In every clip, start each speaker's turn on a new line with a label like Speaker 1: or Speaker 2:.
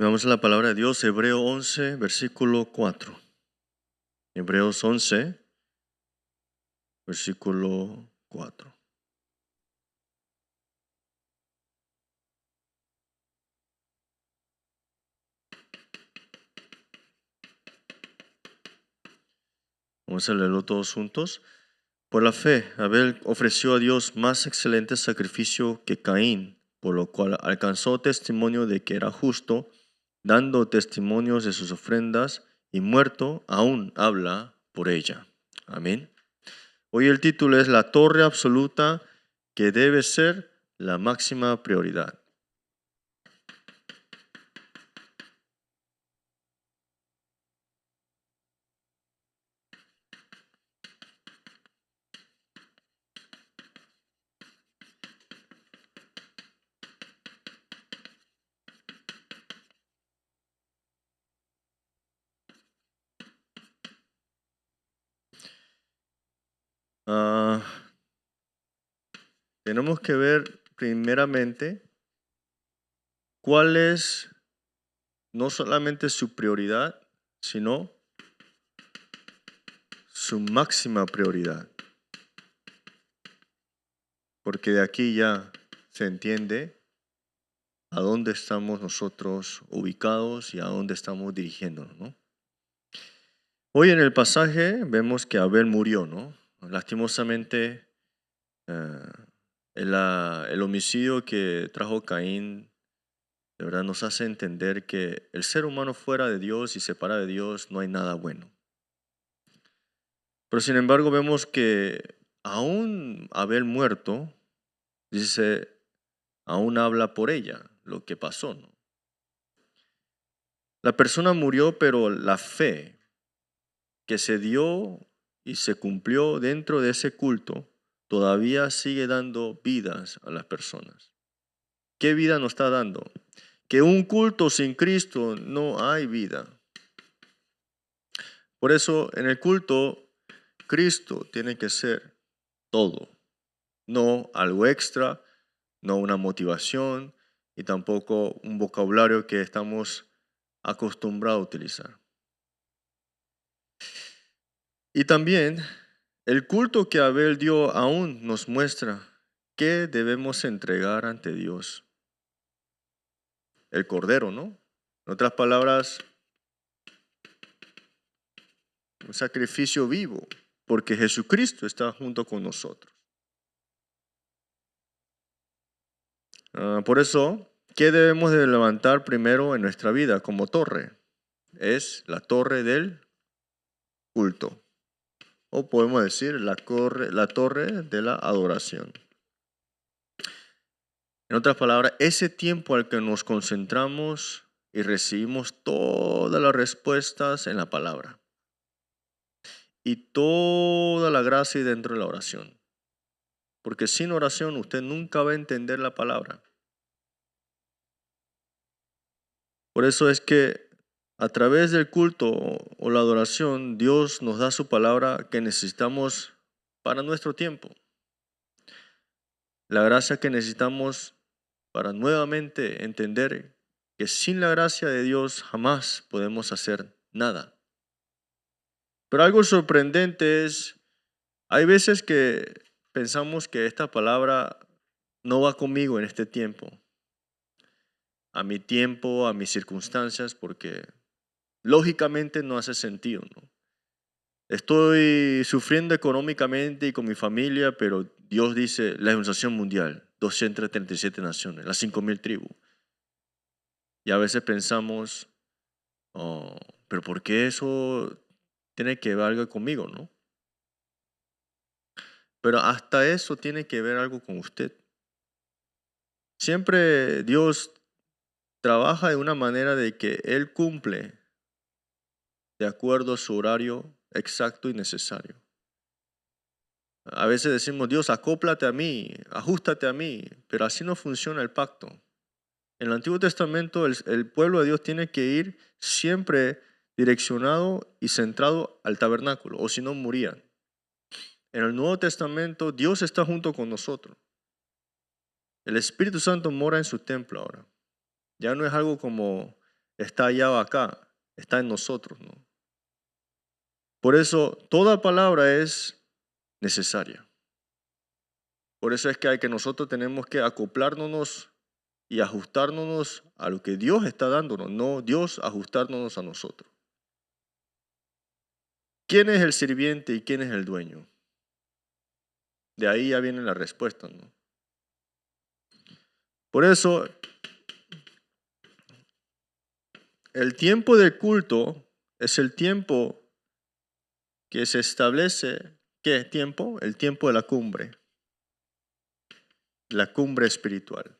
Speaker 1: Vamos a la palabra de Dios, Hebreo 11, versículo 4. Hebreos 11, versículo 4. Vamos a leerlo todos juntos. Por la fe, Abel ofreció a Dios más excelente sacrificio que Caín, por lo cual alcanzó testimonio de que era justo, dando testimonios de sus ofrendas, y muerto aún habla por ella. Amén. Hoy el título es La torre absoluta que debe ser la máxima prioridad. Tenemos que ver primeramente cuál es no solamente su prioridad, sino su máxima prioridad. Porque de aquí ya se entiende a dónde estamos nosotros ubicados y a dónde estamos dirigiéndonos, ¿no? Hoy en el pasaje vemos que Abel murió, ¿no? Lastimosamente, el homicidio que trajo Caín, de verdad nos hace entender que el ser humano fuera de Dios y separado de Dios no hay nada bueno. Pero sin embargo vemos que aún Abel muerto, dice, aún habla por ella lo que pasó, ¿no? La persona murió, pero la fe que se dio y se cumplió dentro de ese culto todavía sigue dando vidas a las personas. ¿Qué vida nos está dando? Que un culto sin Cristo no hay vida. Por eso en el culto Cristo tiene que ser todo, no algo extra, no una motivación y tampoco un vocabulario que estamos acostumbrados a utilizar. Y también el culto que Abel dio aún nos muestra qué debemos entregar ante Dios. El cordero, ¿no? En otras palabras, un sacrificio vivo, porque Jesucristo está junto con nosotros. Por eso, ¿qué debemos de levantar primero en nuestra vida como torre? Es la torre del culto. O podemos decir la torre de la adoración. En otras palabras, ese tiempo al que nos concentramos y recibimos todas las respuestas en la palabra. Y toda la gracia dentro de la oración. Porque sin oración usted nunca va a entender la palabra. Por eso es que a través del culto o la adoración, Dios nos da su palabra que necesitamos para nuestro tiempo. La gracia que necesitamos para nuevamente entender que sin la gracia de Dios jamás podemos hacer nada. Pero algo sorprendente es, hay veces que pensamos que esta palabra no va conmigo en este tiempo, a mi tiempo, a mis circunstancias, porque lógicamente no hace sentido, ¿no? Estoy sufriendo económicamente y con mi familia, pero Dios dice la organización mundial, 237 naciones, las 5.000 tribus. Y a veces pensamos, oh, pero ¿por qué eso tiene que ver algo conmigo, no? Pero hasta eso tiene que ver algo con usted. Siempre Dios trabaja de una manera de que Él cumple de acuerdo a su horario exacto y necesario. A veces decimos, Dios, acóplate a mí, ajustate a mí, pero así no funciona el pacto. En el Antiguo Testamento el pueblo de Dios tiene que ir siempre direccionado y centrado al tabernáculo, o si no morían. En el Nuevo Testamento Dios está junto con nosotros. El Espíritu Santo mora en su templo ahora. Ya no es algo como está allá o acá, está en nosotros, ¿no? Por eso toda palabra es necesaria. Por eso es que nosotros tenemos que acoplarnos y ajustarnos a lo que Dios está dándonos, no Dios ajustárnoslos a nosotros. ¿Quién es el sirviente y quién es el dueño? De ahí ya viene la respuesta, ¿no? Por eso, el tiempo de culto es el tiempo que se establece. ¿Qué tiempo? El tiempo de la cumbre espiritual.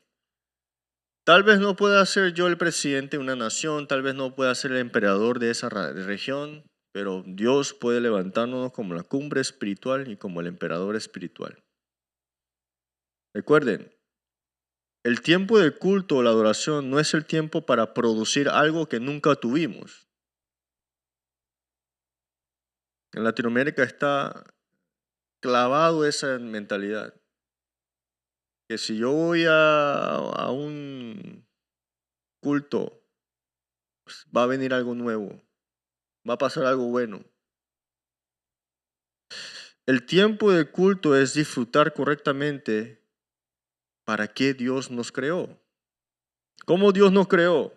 Speaker 1: Tal vez no pueda ser yo el presidente de una nación, tal vez no pueda ser el emperador de esa región, pero Dios puede levantarnos como la cumbre espiritual y como el emperador espiritual. Recuerden, el tiempo de culto o la adoración no es el tiempo para producir algo que nunca tuvimos. En Latinoamérica está clavado esa mentalidad, que si yo voy a un culto, pues va a venir algo nuevo, va a pasar algo bueno. El tiempo de culto es disfrutar correctamente para qué Dios nos creó. ¿Cómo Dios nos creó?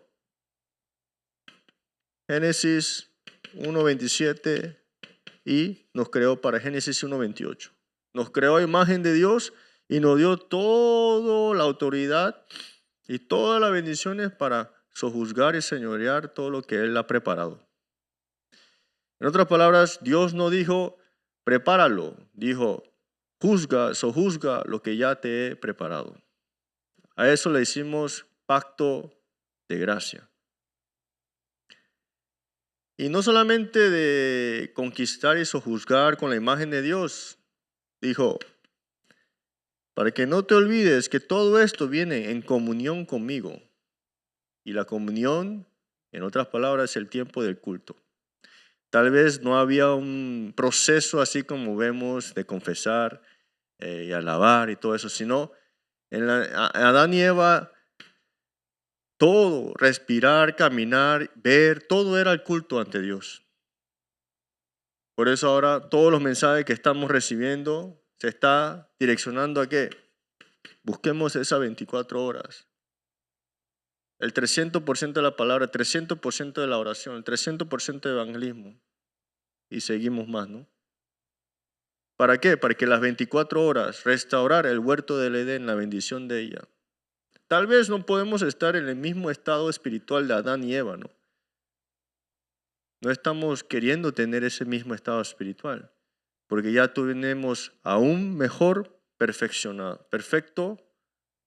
Speaker 1: Génesis 1:27 y nos creó para Génesis 1:28. Nos creó a imagen de Dios y nos dio toda la autoridad y todas las bendiciones para sojuzgar y señorear todo lo que Él ha preparado. En otras palabras, Dios no dijo, prepáralo, dijo, sojuzga lo que ya te he preparado. A eso le hicimos pacto de gracia. Y no solamente de conquistar y sojuzgar con la imagen de Dios, dijo, para que no te olvides que todo esto viene en comunión conmigo. Y la comunión, en otras palabras, es el tiempo del culto. Tal vez no había un proceso así como vemos de confesar y alabar y todo eso, sino en Adán y Eva, todo, respirar, caminar, ver, todo era el culto ante Dios. Por eso ahora todos los mensajes que estamos recibiendo se está direccionando a que busquemos esas 24 horas. El 300% de la palabra, el 300% de la oración, el 300% de evangelismo. Y seguimos más, ¿no? ¿Para qué? Para que las 24 horas restaurar el huerto del Edén, la bendición de ella. Tal vez no podemos estar en el mismo estado espiritual de Adán y Eva, ¿no? No estamos queriendo tener ese mismo estado espiritual, porque ya tenemos a un mejor perfeccionado, perfecto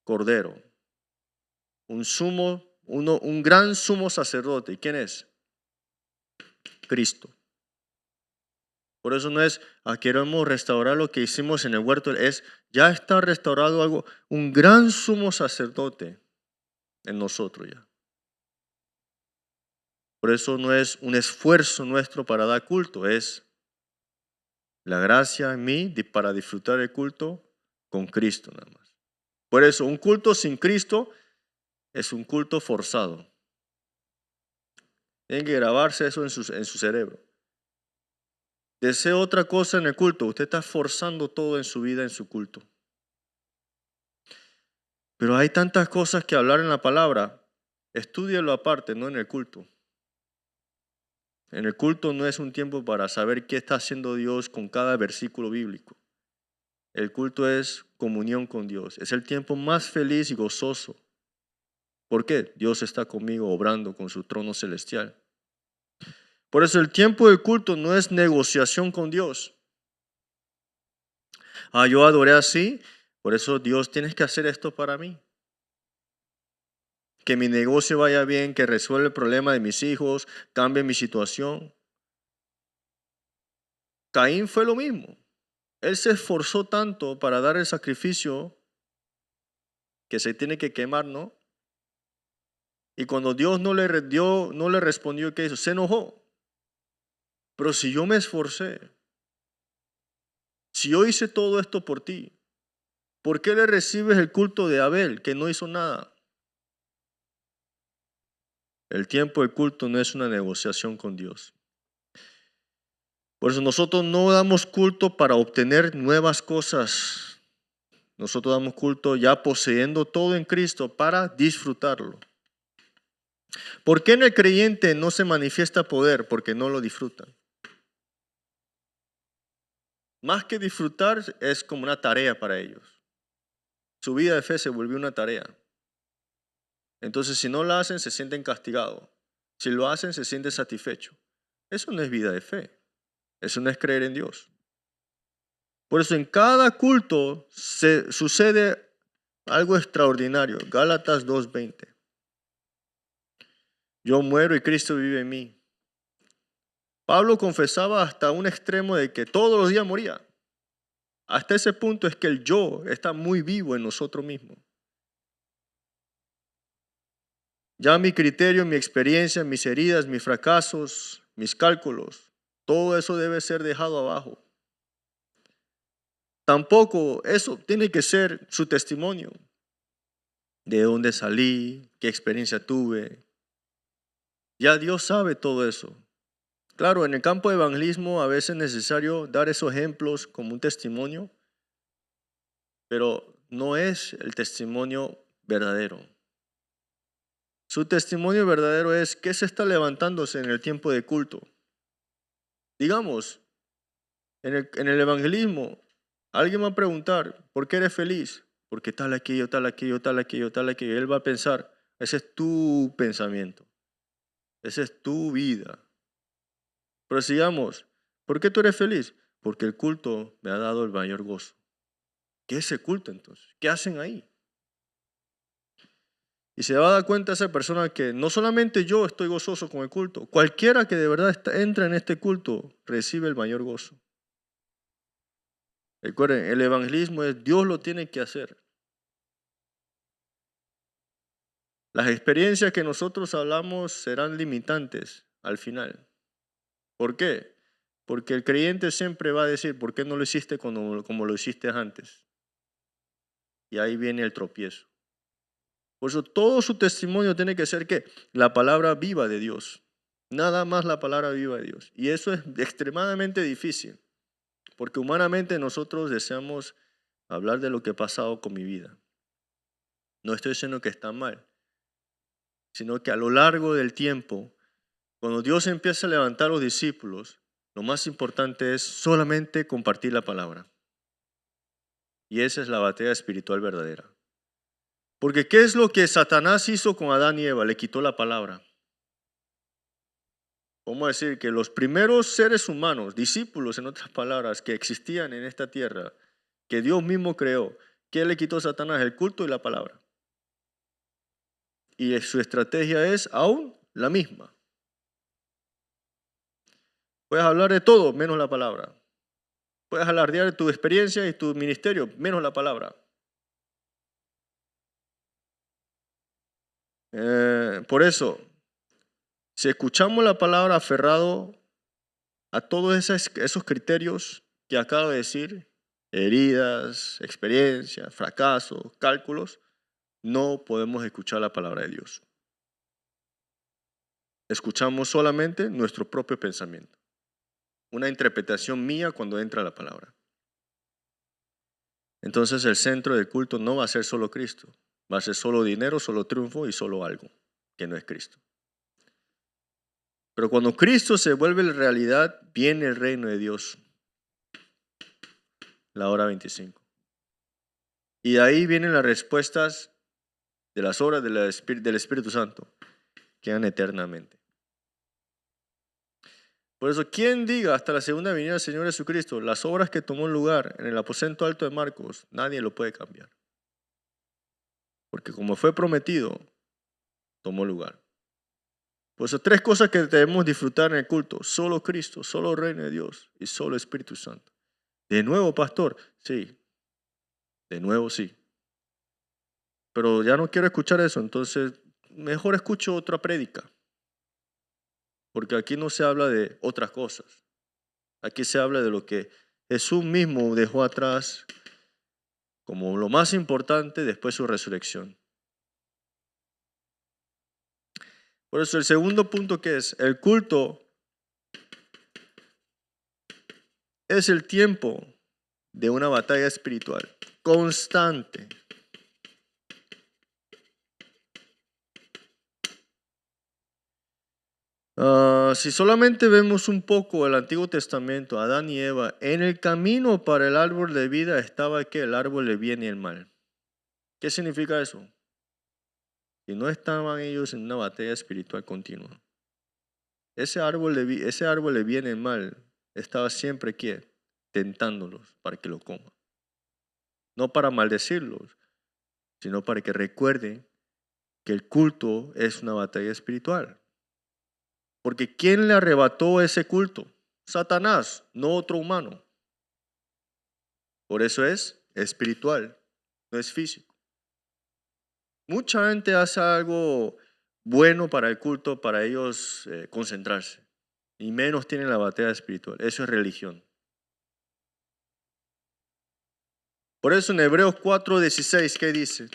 Speaker 1: Cordero, un gran sumo sacerdote. ¿Y quién es? Cristo. Por eso no es, queremos restaurar lo que hicimos en el huerto, es, ya está restaurado algo, un gran sumo sacerdote en nosotros ya. Por eso no es un esfuerzo nuestro para dar culto, es la gracia en mí para disfrutar el culto con Cristo nada más. Por eso un culto sin Cristo es un culto forzado. Tienen que grabarse eso en su cerebro. Desea otra cosa en el culto, usted está forzando todo en su vida, en su culto. Pero hay tantas cosas que hablar en la palabra, estúdialo aparte, no en el culto. En el culto no es un tiempo para saber qué está haciendo Dios con cada versículo bíblico. El culto es comunión con Dios. Es el tiempo más feliz y gozoso. ¿Por qué? Dios está conmigo obrando con su trono celestial. Por eso el tiempo del culto no es negociación con Dios. Yo adoré así, por eso Dios tienes que hacer esto para mí. Que mi negocio vaya bien, que resuelva el problema de mis hijos, cambie mi situación. Caín fue lo mismo. Él se esforzó tanto para dar el sacrificio que se tiene que quemar, ¿no? Y cuando Dios no le respondió, ¿qué hizo? Se enojó. Pero si yo me esforcé, si yo hice todo esto por ti, ¿por qué le recibes el culto de Abel, que no hizo nada? El tiempo de culto no es una negociación con Dios. Por eso nosotros no damos culto para obtener nuevas cosas. Nosotros damos culto ya poseyendo todo en Cristo para disfrutarlo. ¿Por qué en el creyente no se manifiesta poder? Porque no lo disfrutan. Más que disfrutar es como una tarea para ellos. Su vida de fe se volvió una tarea. Entonces si no la hacen se sienten castigados. Si lo hacen se sienten satisfechos. Eso no es vida de fe. Eso no es creer en Dios. Por eso en cada culto se sucede algo extraordinario. Gálatas 2:20. Yo muero y Cristo vive en mí. Pablo confesaba hasta un extremo de que todos los días moría. Hasta ese punto es que el yo está muy vivo en nosotros mismos. Ya mi criterio, mi experiencia, mis heridas, mis fracasos, mis cálculos, todo eso debe ser dejado abajo. Tampoco eso tiene que ser su testimonio. De dónde salí, qué experiencia tuve. Ya Dios sabe todo eso. Claro, en el campo de evangelismo a veces es necesario dar esos ejemplos como un testimonio, pero no es el testimonio verdadero. Su testimonio verdadero es qué se está levantándose en el tiempo de culto. Digamos, en el evangelismo, alguien va a preguntar, ¿por qué eres feliz? Porque tal aquello, tal aquello, tal aquello, tal aquello. Él va a pensar, ese es tu pensamiento, esa es tu vida. Pero sigamos, ¿por qué tú eres feliz? Porque el culto me ha dado el mayor gozo. ¿Qué es ese culto entonces? ¿Qué hacen ahí? Y se va a dar cuenta esa persona que no solamente yo estoy gozoso con el culto, cualquiera que de verdad entra en este culto recibe el mayor gozo. Recuerden, el evangelismo es Dios lo tiene que hacer. Las experiencias que nosotros hablamos serán limitantes al final. ¿Por qué? Porque el creyente siempre va a decir, ¿por qué no lo hiciste como lo hiciste antes? Y ahí viene el tropiezo. Por eso todo su testimonio tiene que ser que la palabra viva de Dios. Nada más la palabra viva de Dios. Y eso es extremadamente difícil. Porque humanamente nosotros deseamos hablar de lo que ha pasado con mi vida. No estoy diciendo que está mal, sino que a lo largo del tiempo, cuando Dios empieza a levantar a los discípulos, lo más importante es solamente compartir la palabra. Y esa es la batalla espiritual verdadera. Porque ¿qué es lo que Satanás hizo con Adán y Eva? Le quitó la palabra. Vamos a decir que los primeros seres humanos, discípulos en otras palabras, que existían en esta tierra, que Dios mismo creó, ¿qué le quitó a Satanás? El culto y la palabra. Y su estrategia es aún la misma. Puedes hablar de todo menos la palabra. Puedes alardear de tu experiencia y tu ministerio menos la palabra. Por eso, si escuchamos la palabra aferrado a todos esos criterios que acabo de decir, heridas, experiencias, fracasos, cálculos, no podemos escuchar la palabra de Dios. Escuchamos solamente nuestro propio pensamiento, una interpretación mía cuando entra la palabra. Entonces el centro del culto no va a ser solo Cristo, va a ser solo dinero, solo triunfo y solo algo que no es Cristo. Pero cuando Cristo se vuelve la realidad, viene el reino de Dios. La hora 25. Y de ahí vienen las respuestas de las obras del Espíritu Santo, quedan eternamente. Por eso, quien diga hasta la segunda venida del Señor Jesucristo, las obras que tomó lugar en el aposento alto de Marcos, nadie lo puede cambiar. Porque como fue prometido, tomó lugar. Por eso, tres cosas que debemos disfrutar en el culto: solo Cristo, solo Reino de Dios y solo Espíritu Santo. De nuevo, pastor, sí. De nuevo, sí. Pero ya no quiero escuchar eso, entonces mejor escucho otra prédica. Porque aquí no se habla de otras cosas. Aquí se habla de lo que Jesús mismo dejó atrás como lo más importante después de su resurrección. Por eso el segundo punto que es, el culto es el tiempo de una batalla espiritual constante. Si solamente vemos un poco el Antiguo Testamento, Adán y Eva, en el camino para el árbol de vida estaba que el árbol del bien y el mal. ¿Qué significa eso? Que no estaban ellos en una batalla espiritual continua. Ese árbol de bien y el mal estaba siempre ¿qué? Tentándolos para que lo coman. No para maldecirlos, sino para que recuerden que el culto es una batalla espiritual. Porque ¿quién le arrebató ese culto? Satanás, no otro humano. Por eso es espiritual, no es físico. Mucha gente hace algo bueno para el culto, para ellos concentrarse. Y menos tienen la batalla espiritual. Eso es religión. Por eso en Hebreos 4:16, ¿qué dice?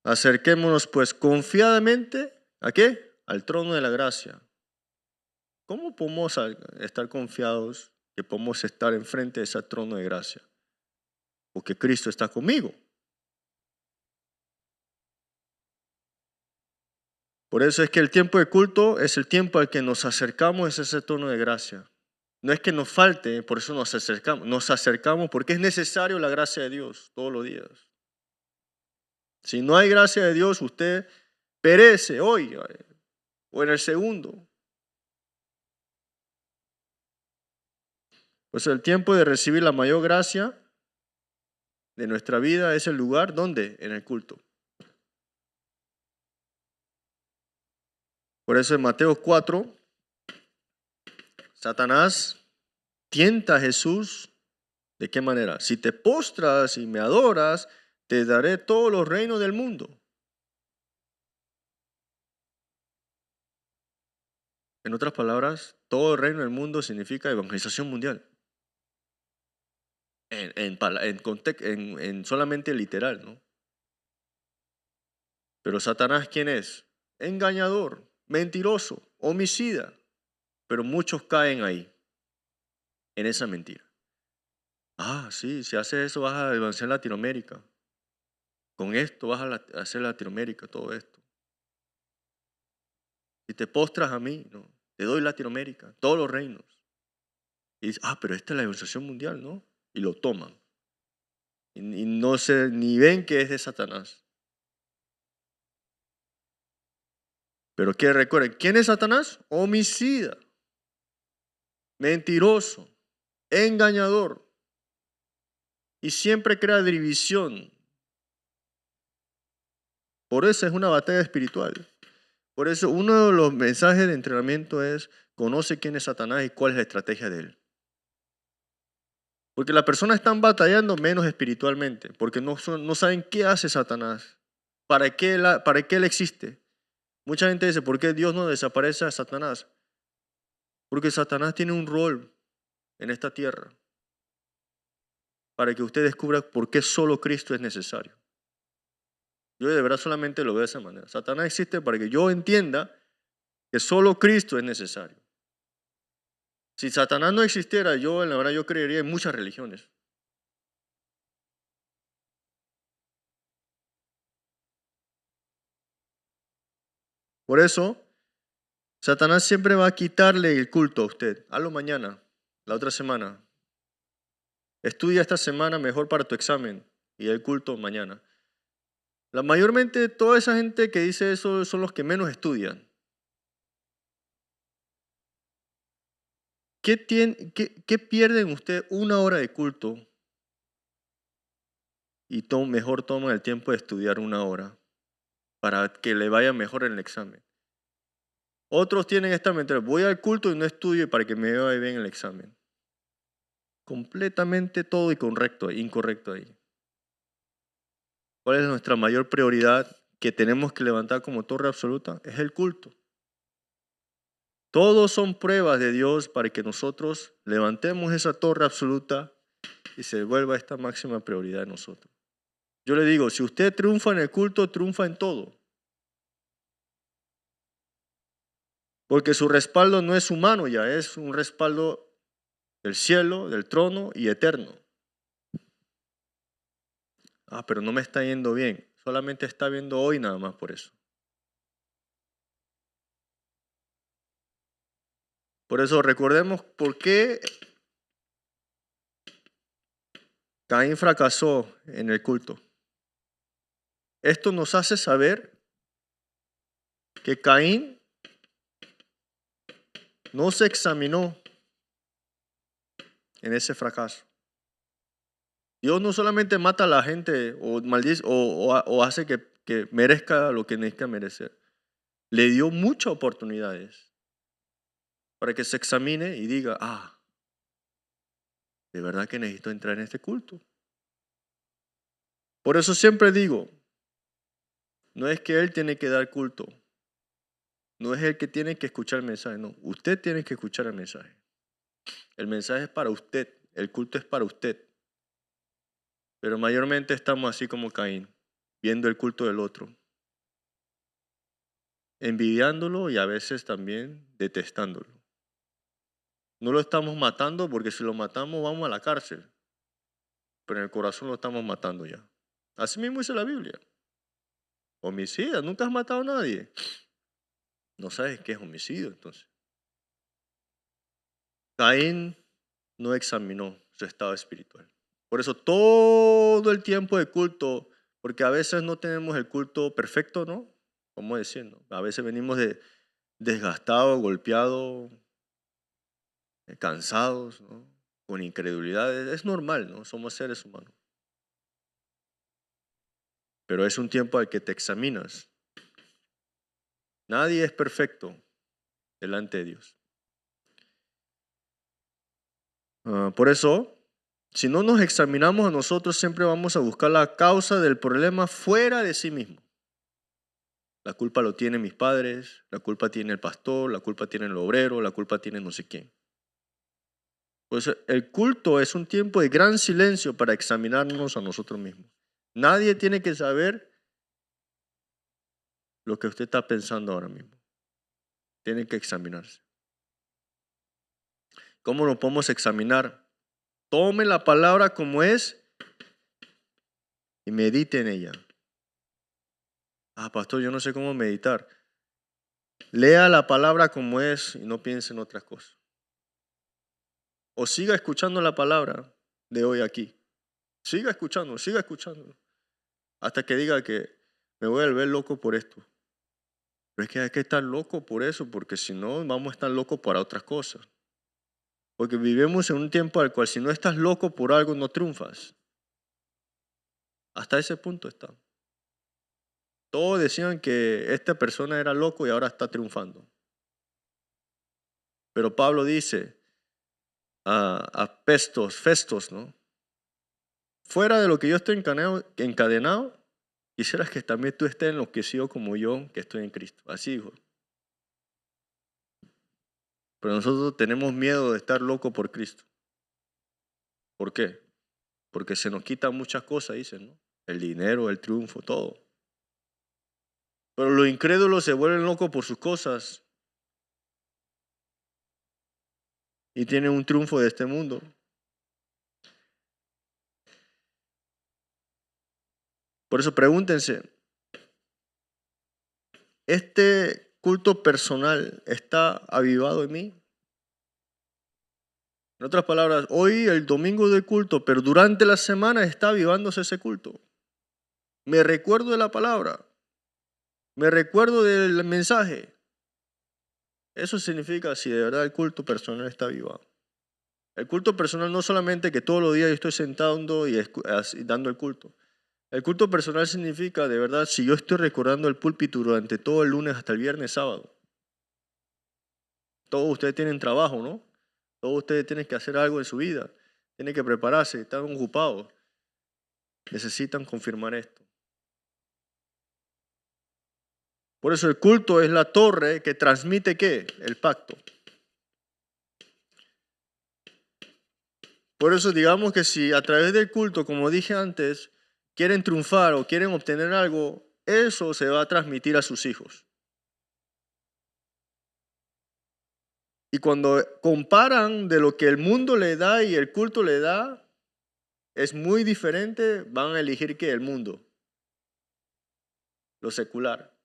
Speaker 1: Acerquémonos pues confiadamente, ¿a qué? Al trono de la gracia. ¿Cómo podemos estar confiados que podemos estar enfrente de ese trono de gracia? Porque Cristo está conmigo. Por eso es que el tiempo de culto es el tiempo al que nos acercamos a ese trono de gracia. No es que nos falte, por eso nos acercamos. Nos acercamos porque es necesario la gracia de Dios todos los días. Si no hay gracia de Dios, usted perece hoy o en el segundo. Pues el tiempo de recibir la mayor gracia de nuestra vida es el lugar donde en el culto. Por eso en Mateo 4, Satanás tienta a Jesús. ¿De qué manera? Si te postras y me adoras, te daré todos los reinos del mundo. En otras palabras, todo el reino del mundo significa evangelización mundial. En solamente literal, ¿no? Pero Satanás, ¿quién es? Engañador, mentiroso, homicida. Pero muchos caen ahí, en esa mentira. Sí, si haces eso vas a avanzar en Latinoamérica. Con esto vas a hacer Latinoamérica, todo esto. Si te postras a mí, no, te doy Latinoamérica, todos los reinos. Y dices, pero esta es la evangelización mundial, ¿no? Y lo toman. Y no se, ni ven que es de Satanás. Pero que recuerden, ¿quién es Satanás? Homicida, mentiroso, engañador. Y siempre crea división. Por eso es una batalla espiritual. Por eso uno de los mensajes de entrenamiento es, conoce quién es Satanás y cuál es la estrategia de él. Porque las personas están batallando menos espiritualmente, porque no saben qué hace Satanás, para qué él existe. Mucha gente dice, ¿por qué Dios no desaparece a Satanás? Porque Satanás tiene un rol en esta tierra, para que usted descubra por qué solo Cristo es necesario. Yo de verdad solamente lo veo de esa manera. Satanás existe para que yo entienda que solo Cristo es necesario. Si Satanás no existiera, la verdad yo creería en muchas religiones. Por eso, Satanás siempre va a quitarle el culto a usted. Hazlo mañana, la otra semana. Estudia esta semana mejor para tu examen y el culto mañana. Mayormente toda esa gente que dice eso son los que menos estudian. ¿Qué pierden usted una hora de culto y mejor toman el tiempo de estudiar una hora para que le vaya mejor en el examen? Otros tienen esta mentalidad, voy al culto y no estudio para que me vaya bien en el examen. Completamente todo incorrecto ahí. ¿Cuál es nuestra mayor prioridad que tenemos que levantar como torre absoluta? Es el culto. Todos son pruebas de Dios para que nosotros levantemos esa torre absoluta y se vuelva esta máxima prioridad de nosotros. Yo le digo, si usted triunfa en el culto, triunfa en todo. Porque su respaldo no es humano ya, es un respaldo del cielo, del trono y eterno. Pero no me está yendo bien. Solamente está viendo hoy nada más por eso. Por eso recordemos por qué Caín fracasó en el culto. Esto nos hace saber que Caín no se examinó en ese fracaso. Dios no solamente mata a la gente o maldice o hace que merezca lo que necesita merecer. Le dio muchas oportunidades para que se examine y diga, de verdad que necesito entrar en este culto. Por eso siempre digo, no es que Él tiene que dar culto, no es el que tiene que escuchar el mensaje, no, usted tiene que escuchar el mensaje. El mensaje es para usted, el culto es para usted. Pero mayormente estamos así como Caín, viendo el culto del otro, envidiándolo y a veces también detestándolo. No lo estamos matando porque si lo matamos vamos a la cárcel, pero en el corazón lo estamos matando ya. Así mismo dice la Biblia. Homicida, nunca has matado a nadie. No sabes qué es homicidio entonces. Caín no examinó su estado espiritual. Por eso todo el tiempo de culto, porque a veces no tenemos el culto perfecto, ¿no? ¿Cómo decirlo? A veces venimos desgastados, golpeados, cansados, ¿no? Con incredulidad. Es normal, ¿no? Somos seres humanos. Pero es un tiempo al que te examinas. Nadie es perfecto delante de Dios. Por eso, si no nos examinamos a nosotros, siempre vamos a buscar la causa del problema fuera de sí mismo. La culpa lo tienen mis padres, la culpa tiene el pastor, la culpa tiene el obrero, la culpa tiene no sé quién. Pues el culto es un tiempo de gran silencio para examinarnos a nosotros mismos. Nadie tiene que saber lo que usted está pensando ahora mismo. Tiene que examinarse. ¿Cómo nos podemos examinar? Tome la palabra como es y medite en ella. Pastor, yo no sé cómo meditar. Lea la palabra como es y no piense en otras cosas. O siga escuchando la palabra de hoy aquí. Siga escuchando. Hasta que diga que me voy a volver loco por esto. Pero es que hay que estar loco por eso, porque si no, vamos a estar locos para otras cosas. Porque vivimos en un tiempo al cual si no estás loco por algo, no triunfas. Hasta ese punto está. Todos decían que esta persona era loco y ahora está triunfando. Pero Pablo dice a Festos, ¿no? Fuera de lo que yo estoy encadenado, quisieras que también tú estés enloquecido como yo, que estoy en Cristo. Así dijo. Pero nosotros tenemos miedo de estar locos por Cristo. ¿Por qué? Porque se nos quitan muchas cosas, dicen, ¿no? El dinero, el triunfo, todo. Pero los incrédulos se vuelven locos por sus cosas y tienen un triunfo de este mundo. Por eso pregúntense, ¿este culto personal está avivado en mí? En otras palabras, hoy el domingo de culto, pero durante la semana está avivándose ese culto. Me recuerdo de la palabra, me recuerdo del mensaje. Eso significa si de verdad el culto personal está avivado. El culto personal no solamente que todos los días yo estoy sentando y dando el culto. El culto personal significa, de verdad, si yo estoy recordando el púlpito durante todo el lunes hasta el viernes, sábado. Todos ustedes tienen trabajo, ¿no? Todos ustedes tienen que hacer algo en su vida. Tienen que prepararse, están ocupados. Necesitan confirmar esto. Por eso el culto es la torre que transmite ¿qué? El pacto. Por eso digamos que si a través del culto, como dije antes, quieren triunfar o quieren obtener algo, eso se va a transmitir a sus hijos. Y cuando comparan de lo que el mundo le da y el culto le da, es muy diferente, van a elegir que el mundo, lo secular.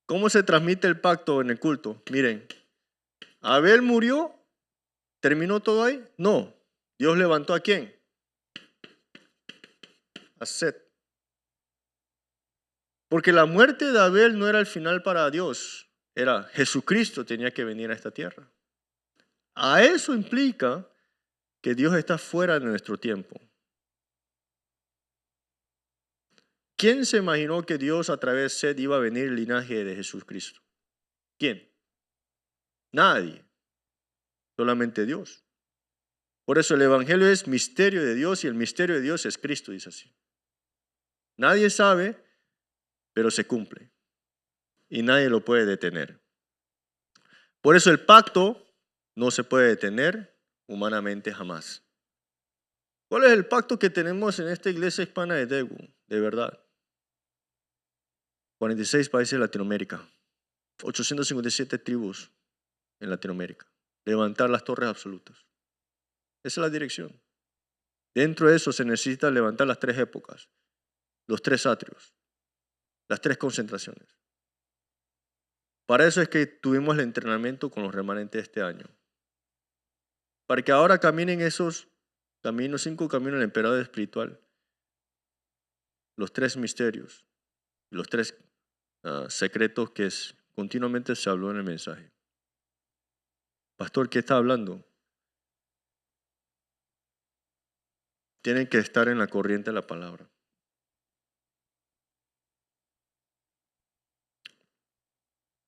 Speaker 1: ¿Cómo se transmite el pacto en el culto? Miren, Abel murió, ¿terminó todo ahí? No. Dios levantó ¿a quién? A Set. Porque la muerte de Abel no era el final para Dios, era Jesucristo tenía que venir a esta tierra. A eso implica que Dios está fuera de nuestro tiempo. ¿Quién se imaginó que Dios a través de Set iba a venir el linaje de Jesucristo? ¿Quién? Nadie, solamente Dios. Por eso el Evangelio es misterio de Dios y el misterio de Dios es Cristo, dice así. Nadie sabe, pero se cumple y nadie lo puede detener. Por eso el pacto no se puede detener humanamente jamás. ¿Cuál es el pacto que tenemos en esta iglesia hispana de Daegu? De verdad. 46 países de Latinoamérica, 857 tribus en Latinoamérica. Levantar las torres absolutas. Esa es la dirección. Dentro de eso se necesita levantar las 3 épocas, los 3 atrios, las 3 concentraciones. Para eso es que tuvimos el entrenamiento con los remanentes este año. Para que ahora caminen esos caminos, 5 caminos del emperador espiritual, los 3 misterios, los 3 secretos que continuamente se habló en el mensaje. Pastor, ¿qué está hablando? Tienen que estar en la corriente de la palabra.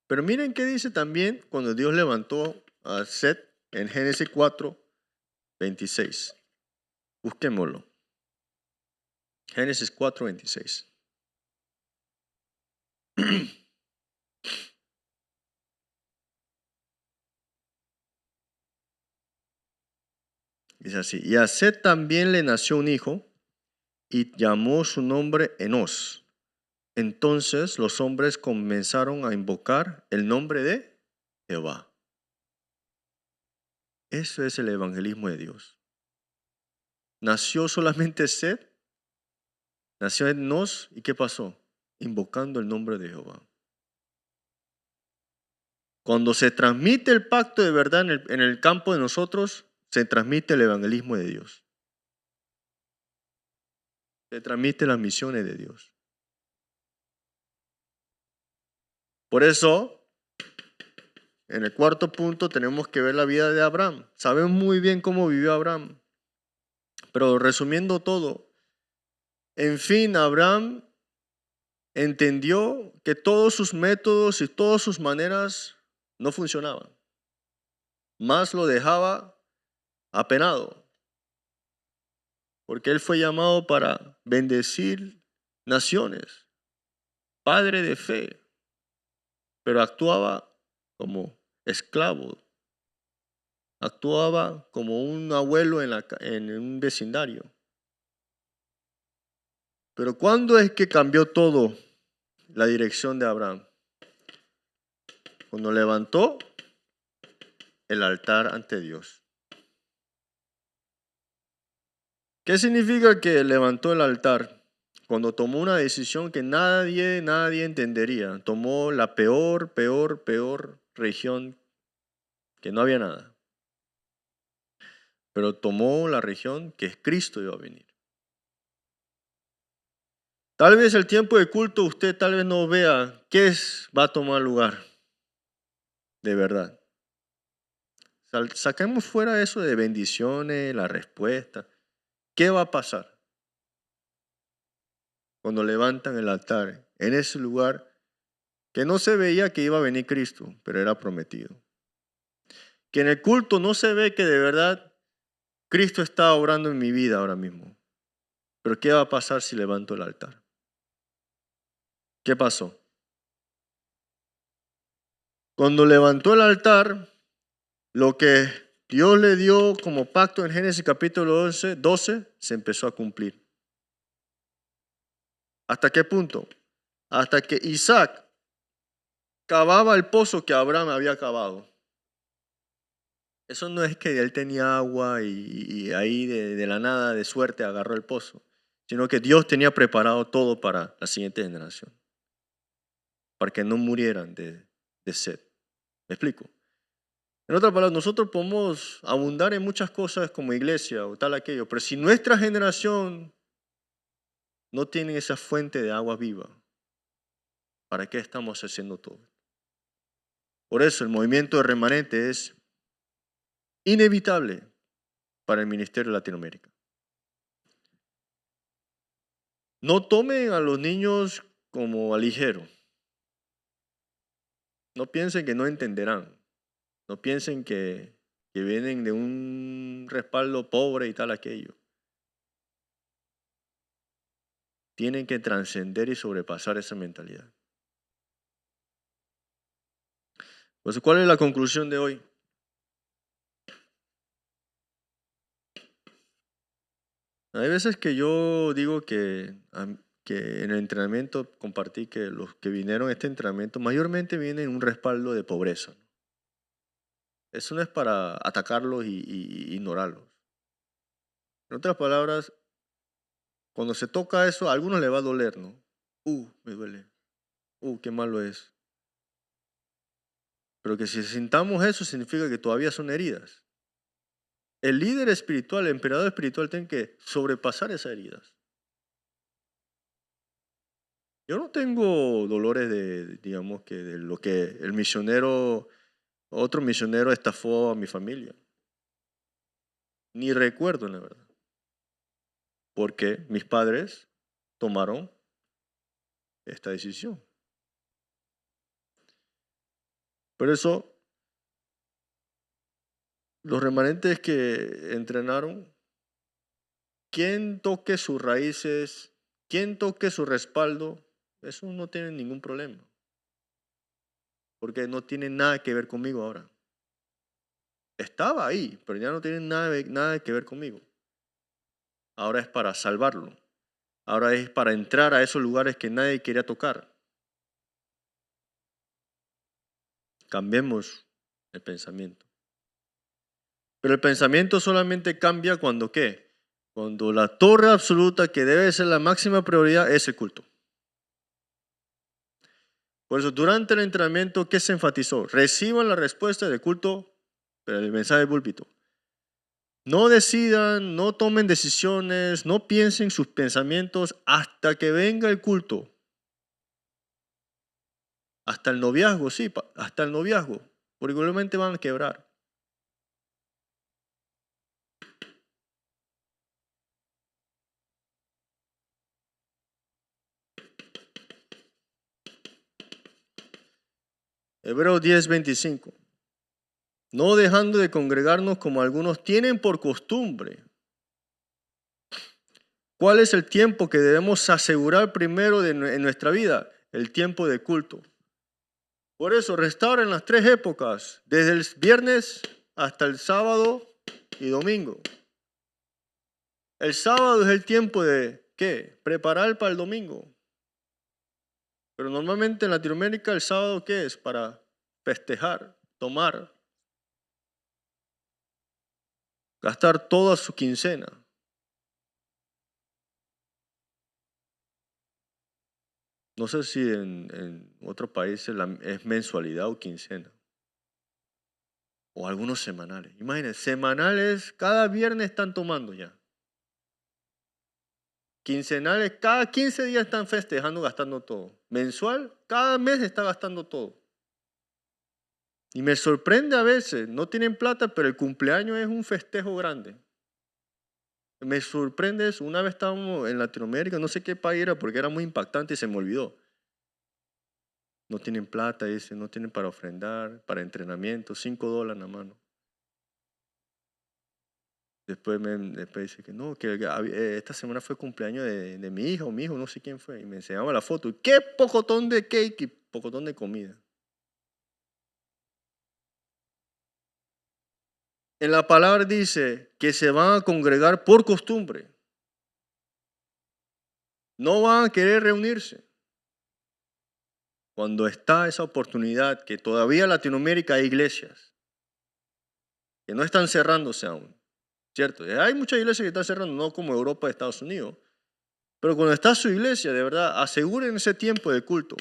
Speaker 1: Pero miren qué dice también cuando Dios levantó a Set en Génesis 4:26. Busquémoslo. Génesis 4:26. Dice así, y a Set también le nació un hijo y llamó su nombre Enos. Entonces los hombres comenzaron a invocar el nombre de Jehová. Eso es el evangelismo de Dios. Nació solamente Set, nació Enos, ¿y qué pasó? Invocando el nombre de Jehová. Cuando se transmite el pacto de verdad en el campo de nosotros, se transmite el evangelismo de Dios. Se transmite las misiones de Dios. Por eso, en el 4.º punto tenemos que ver la vida de Abraham. Sabemos muy bien cómo vivió Abraham. Pero resumiendo todo, en fin, Abraham entendió que todos sus métodos y todas sus maneras no funcionaban. Más lo dejaba apenado. Porque él fue llamado para bendecir naciones, padre de fe, pero actuaba como esclavo, actuaba como un abuelo en un vecindario. Pero ¿cuándo es que cambió todo la dirección de Abraham? Cuando levantó el altar ante Dios. ¿Qué significa que levantó el altar? Cuando tomó una decisión que nadie entendería. Tomó la peor región, que no había nada. Pero tomó la región que es Cristo iba a venir. Tal vez el tiempo de culto usted tal vez no vea qué va a tomar lugar. De verdad. Saquemos fuera eso de bendiciones, la respuesta. ¿Qué va a pasar cuando levantan el altar en ese lugar que no se veía que iba a venir Cristo, pero era prometido? Que en el culto no se ve que de verdad Cristo está obrando en mi vida ahora mismo. Pero ¿qué va a pasar si levanto el altar? ¿Qué pasó? Cuando levantó el altar, lo que Dios le dio como pacto en Génesis capítulo 12 se empezó a cumplir. ¿Hasta qué punto? hasta que Isaac cavaba el pozo que Abraham había cavado. Eso no es que él tenía agua y ahí de la nada, de suerte, agarró el pozo, sino que Dios tenía preparado todo para la siguiente generación, para que no murieran de sed. ¿Me explico? En otras palabras, nosotros podemos abundar en muchas cosas como iglesia o tal aquello, pero si nuestra generación no tiene esa fuente de agua viva, ¿para qué estamos haciendo todo? Por eso el movimiento de remanente es inevitable para el Ministerio de Latinoamérica. No tomen a los niños como a ligero. No piensen que no entenderán. No piensen que vienen de un respaldo pobre y tal aquello. Tienen que trascender y sobrepasar esa mentalidad. Pues, ¿cuál es la conclusión de hoy? Hay veces que yo digo que en el entrenamiento compartí que los que vinieron a este entrenamiento mayormente vienen en un respaldo de pobreza. Eso no es para atacarlos y ignorarlos. En otras palabras, cuando se toca eso, a algunos le va a doler, ¿no? Me duele. Qué malo es. Pero que si sintamos eso, significa que todavía son heridas. El líder espiritual, el emperador espiritual, tiene que sobrepasar esas heridas. Yo no tengo dolores digamos, de lo que otro misionero estafó a mi familia. Ni recuerdo, la verdad. Porque mis padres tomaron esta decisión. Por eso, los remanentes que entrenaron, quien toque sus raíces, quien toque su respaldo, eso no tiene ningún problema. Porque no tiene nada que ver conmigo ahora. Estaba ahí, pero ya no tiene nada que ver conmigo. Ahora es para salvarlo. Ahora es para entrar a esos lugares que nadie quería tocar. Cambiemos el pensamiento. Pero el pensamiento solamente cambia cuando ¿qué? Cuando la torre absoluta que debe ser la máxima prioridad es el culto. Por eso, durante el entrenamiento, ¿qué se enfatizó? Reciban la respuesta del culto, pero el mensaje del púlpito. No decidan, no tomen decisiones, no piensen sus pensamientos hasta que venga el culto. Hasta el noviazgo, sí, hasta el noviazgo, porque igualmente van a quebrar. Hebreos 10:25. No dejando de congregarnos como algunos tienen por costumbre. ¿Cuál es el tiempo que debemos asegurar primero en nuestra vida? El tiempo de culto. Por eso restauren las 3 épocas, desde el viernes hasta el sábado y domingo. El sábado es el tiempo de, ¿qué? Preparar para el domingo. Pero normalmente en Latinoamérica el sábado, ¿qué es? Para festejar, tomar, gastar toda su quincena. No sé si en otros países es mensualidad o quincena. O algunos semanales. Imagínense, semanales, cada viernes están tomando ya. Quincenales, cada 15 días están festejando, gastando todo. Mensual, cada mes está gastando todo. Y me sorprende a veces, no tienen plata, pero el cumpleaños es un festejo grande. Me sorprende eso. Una vez estábamos en Latinoamérica, no sé qué país era, porque era muy impactante y se me olvidó. No tienen plata, dice, no tienen para ofrendar, para entrenamiento, $5 a mano. Después dice que no, que esta semana fue cumpleaños de mi hija o mi hijo, no sé quién fue. Y me enseñaba la foto. Y qué pocotón de cake y pocotón de comida. En la palabra dice que se van a congregar por costumbre. No van a querer reunirse. cuando está esa oportunidad, que todavía en Latinoamérica hay iglesias que no están cerrándose aún, ¿cierto? Hay muchas iglesias que están cerrando, no como Europa y Estados Unidos, pero cuando está su iglesia, de verdad, aseguren ese tiempo de culto.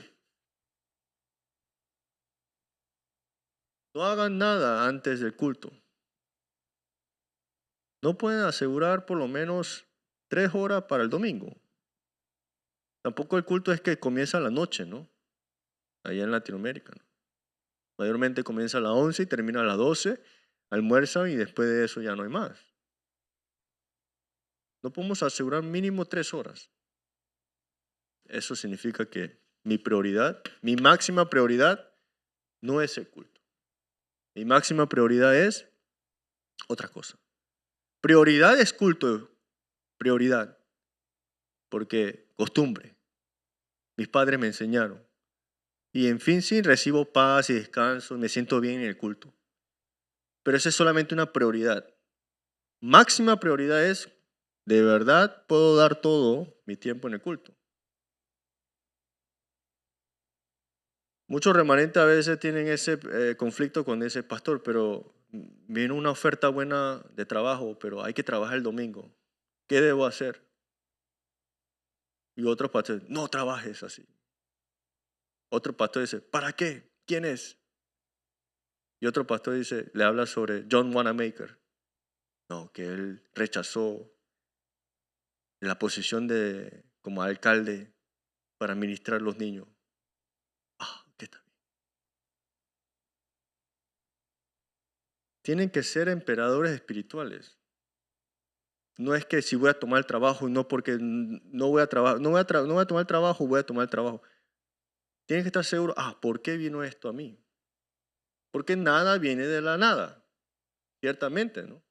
Speaker 1: No hagan nada antes del culto. No pueden asegurar por lo menos 3 horas para el domingo. Tampoco el culto es que comienza a la noche, ¿no? Allá en Latinoamérica, ¿no? Mayormente comienza a las 11 y termina a las 12, almuerzan y después de eso ya no hay más. No podemos asegurar mínimo 3 horas. Eso significa que mi prioridad, mi máxima prioridad no es el culto. Mi máxima prioridad es otra cosa. Prioridad es culto, prioridad, porque costumbre. Mis padres me enseñaron. Y en fin, sí, recibo paz y descanso, me siento bien en el culto. Pero esa es solamente una prioridad. Máxima prioridad es, de verdad puedo dar todo mi tiempo en el culto. Muchos remanentes a veces tienen ese conflicto con ese pastor, pero viene una oferta buena de trabajo, pero hay que trabajar el domingo. ¿Qué debo hacer? Y otros pastores, no trabajes así. Otro pastor dice, ¿para qué? ¿Quién es? Y otro pastor dice, le habla sobre John Wanamaker. No, que él rechazó la posición de como alcalde para ministrar a los niños. Ah, ¿qué tal? Tienen que ser emperadores espirituales. No es que si voy a tomar el trabajo y no porque no voy a trabajar, no voy a tomar el trabajo, voy a tomar el trabajo. Tienes que estar seguro, ¿por qué vino esto a mí? Porque nada viene de la nada, ciertamente, ¿no?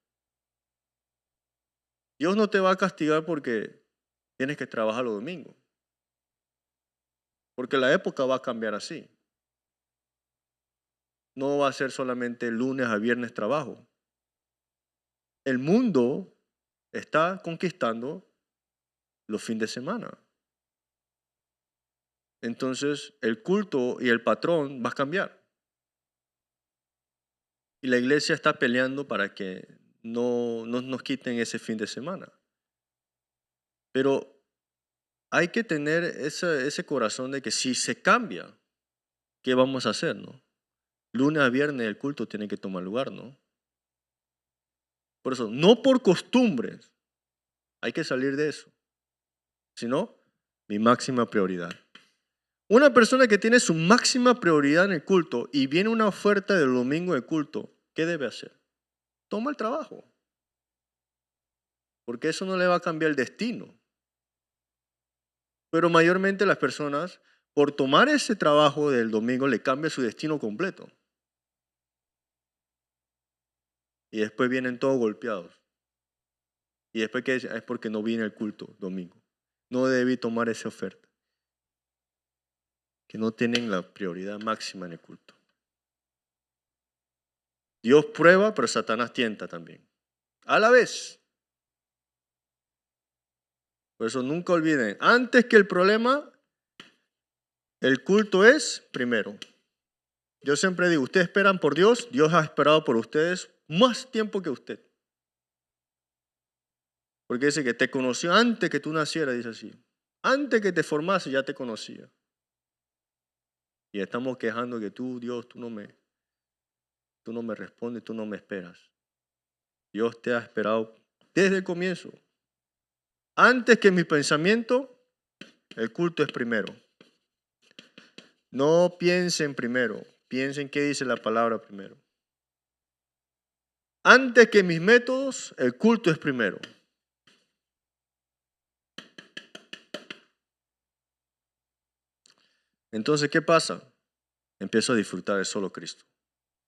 Speaker 1: Dios no te va a castigar porque tienes que trabajar los domingos, porque la época va a cambiar así. No va a ser solamente lunes a viernes trabajo. El mundo está conquistando los fines de semana. Entonces el culto y el patrón va a cambiar. Y la iglesia está peleando para que no nos quiten ese fin de semana. Pero hay que tener ese corazón de que si se cambia, ¿qué vamos a hacer, no? Lunes a viernes el culto tiene que tomar lugar, ¿no? Por eso, no por costumbres, hay que salir de eso, sino mi máxima prioridad. Una persona que tiene su máxima prioridad en el culto y viene una oferta del domingo de culto, ¿qué debe hacer? Toma el trabajo, porque eso no le va a cambiar el destino. Pero mayormente las personas, por tomar ese trabajo del domingo, le cambia su destino completo. Y después vienen todos golpeados. Y después que es porque no vine al culto domingo. No debí tomar esa oferta. Que no tienen la prioridad máxima en el culto. Dios prueba, pero Satanás tienta también. A la vez. Por eso nunca olviden, antes que el problema, el culto es primero. Yo siempre digo, ustedes esperan por Dios, Dios ha esperado por ustedes más tiempo que usted. Porque dice que te conoció antes que tú nacieras, dice así. Antes que te formase ya te conocía. Y estamos quejando que tú, Dios, tú no me respondes, tú no me esperas. Dios te ha esperado desde el comienzo. Antes que mi pensamiento, el culto es primero. No piensen primero, piensen qué dice la palabra primero. Antes que mis métodos, el culto es primero. Entonces, ¿qué pasa? Empiezo a disfrutar del solo Cristo.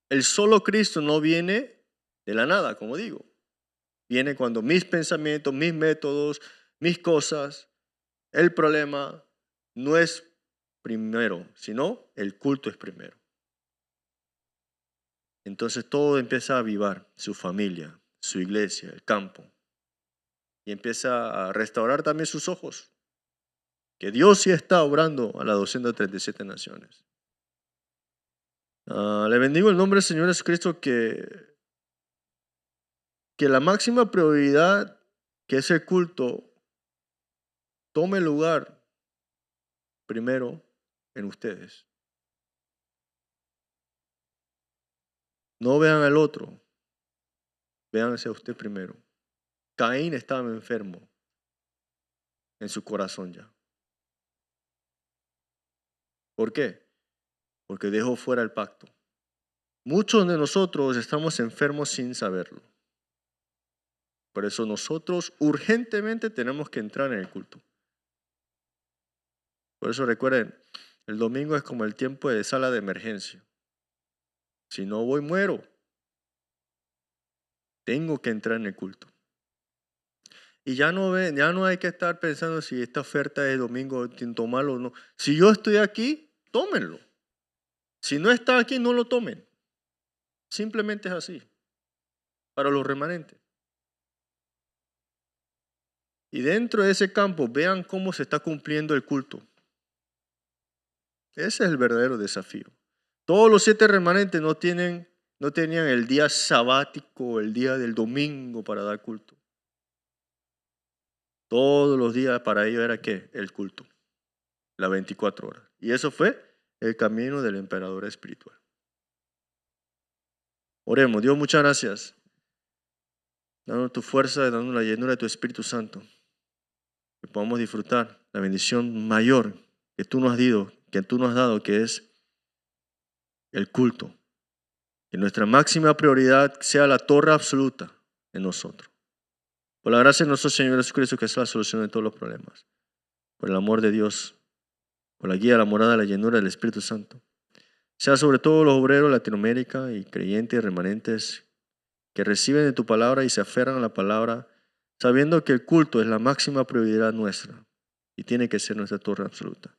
Speaker 1: El solo Cristo no viene de la nada, como digo. Viene cuando mis pensamientos, mis métodos, mis cosas, el problema no es primero, sino el culto es primero. Entonces todo empieza a avivar, su familia, su iglesia, el campo. Y empieza a restaurar también sus ojos. que Dios sí está obrando a las 237 naciones. Le bendigo el nombre del Señor Jesucristo, que la máxima prioridad, que es el culto, tome lugar primero en ustedes. No vean al otro, véanse a usted primero. Caín estaba enfermo en su corazón ya. ¿Por qué? Porque dejó fuera el pacto. Muchos de nosotros estamos enfermos sin saberlo. Por eso nosotros urgentemente tenemos que entrar en el culto. Por eso recuerden, el domingo es como el tiempo de sala de emergencia. Si no voy, muero. Tengo que entrar en el culto. Y ya no hay que estar pensando si esta oferta es domingo, tomarlo o no. Si yo estoy aquí, tómenlo. Si no está aquí, no lo tomen. Simplemente es así. Para los remanentes. Y dentro de ese campo, vean cómo se está cumpliendo el culto. Ese es el verdadero desafío. Todos los 7 remanentes no tenían el día sabático, el día del domingo para dar culto. Todos los días para ellos era ¿qué? El culto. Las 24 horas. Y eso fue el camino del emperador espiritual. Oremos. Dios, muchas gracias. Danos tu fuerza, danos la llenura de tu Espíritu Santo. Que podamos disfrutar la bendición mayor que tú nos has dado, que es el culto. Que nuestra máxima prioridad sea la torre absoluta en nosotros. Por la gracia de nuestro Señor Jesucristo, que es la solución de todos los problemas. Por el amor de Dios, por la guía, la morada, la llenura del Espíritu Santo. Sea sobre todo los obreros de Latinoamérica y creyentes y remanentes que reciben de tu palabra y se aferran a la palabra, sabiendo que el culto es la máxima prioridad nuestra y tiene que ser nuestra torre absoluta.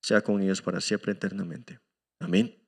Speaker 1: Sea con ellos para siempre eternamente. Amén.